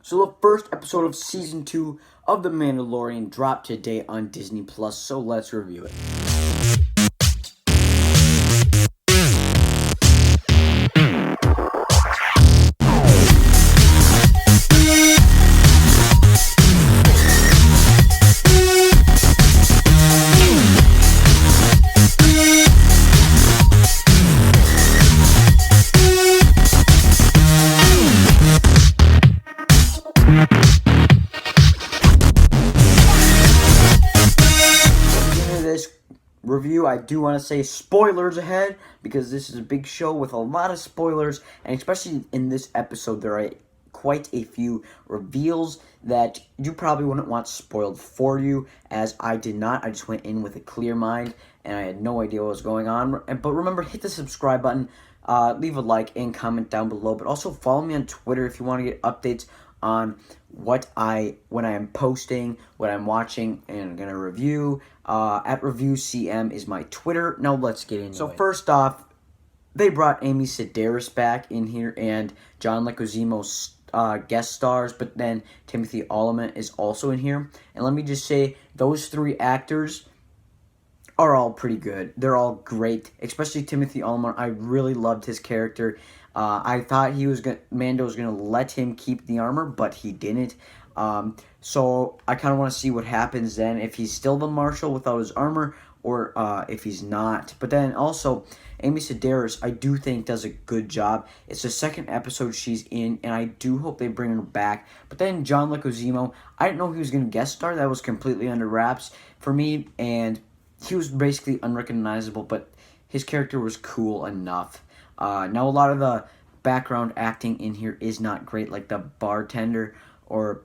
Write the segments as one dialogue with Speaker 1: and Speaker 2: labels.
Speaker 1: So the first episode of Season 2 of The Mandalorian dropped today on Disney+, so let's review it. Review, I do want to say spoilers ahead, because this is a big show with a lot of spoilers, and especially in this episode there are quite a few reveals that you probably wouldn't want spoiled for you, as I did not. I just went in with a clear mind and I had no idea what was going on. But remember, hit the subscribe button, leave a like and comment down below, but also follow me on Twitter if you want to get updates on when I am posting, what I'm watching, and gonna review. At ReviewCM is my Twitter. Now let's get into it. So first off, they brought Amy Sedaris back in here, and John Leguizamo guest stars, but then Timothy Olyphant is also in here. And let me just say, those three actors are all pretty good. They're all great, especially Timothy Olyphant. I really loved his character. I thought Mando was gonna let him keep the armor, but he didn't. So I kind of want to see what happens then, if he's still the Marshal without his armor, or if he's not. But then also, Amy Sedaris, I do think, does a good job. It's the second episode she's in, and I do hope they bring her back. But then John Leguizamo, I didn't know he was going to guest star. That was completely under wraps for me, and he was basically unrecognizable, but his character was cool enough. Now, a lot of the background acting in here is not great, like the bartender, or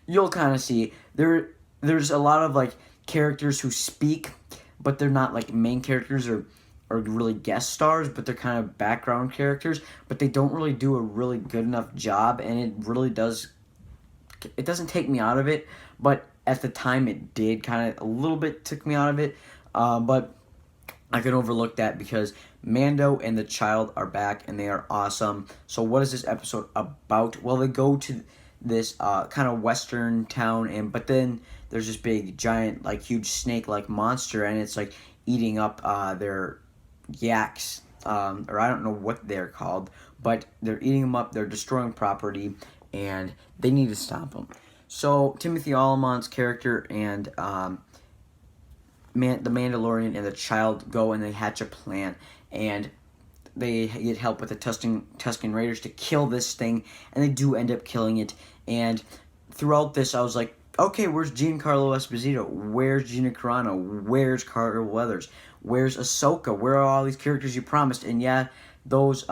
Speaker 1: you'll kind of see there's a lot of like characters who speak, but they're not like main characters or really guest stars, but they're kind of background characters, but they don't really do a really good enough job, and it doesn't take me out of it, but at the time it did kind of a little bit took me out of it, but I can overlook that because Mando and the child are back and they are awesome. So what is this episode about? Well, they go to this kind of western town, but then there's this big giant, like, huge snake-like monster, and it's like eating up their yaks, or I don't know what they're called, but they're eating them up. They're destroying property, and they need to stop them. So Timothy Olyphant's character and the Mandalorian and the child go and they hatch a plan, and they get help with the Tusken Raiders to kill this thing, and they do end up killing it. And throughout this, I was like, okay, where's Giancarlo Esposito? Where's Gina Carano? Where's Carter Weathers? Where's Ahsoka? Where are all these characters you promised? And yeah, those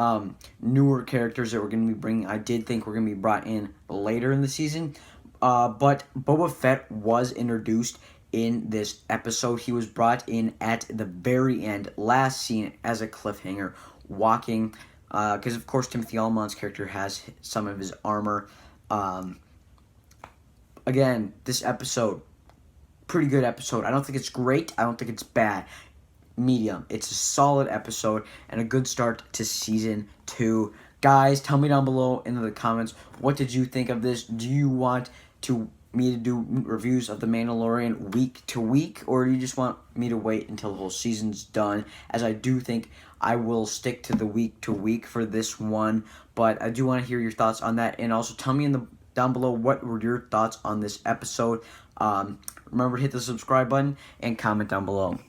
Speaker 1: newer characters that we're going to be bringing, I did think were going to be brought in later in the season. But Boba Fett was introduced in this episode. He was brought in at the very end, last scene, as a cliffhanger, walking, because of course Timothy Olyphant's character has some of his armor. Again, this episode, pretty good episode. I don't think it's great. I don't think it's bad. Medium. It's a solid episode and a good start to Season 2. Guys, tell me down below in the comments, what did you think of this? Do you want me to do reviews of The Mandalorian week to week, or do you just want me to wait until the whole season's done? As I do think I will stick to the week to week for this one, but I do want to hear your thoughts on that, and also tell me down below what were your thoughts on this episode. Remember to hit the subscribe button and comment down below.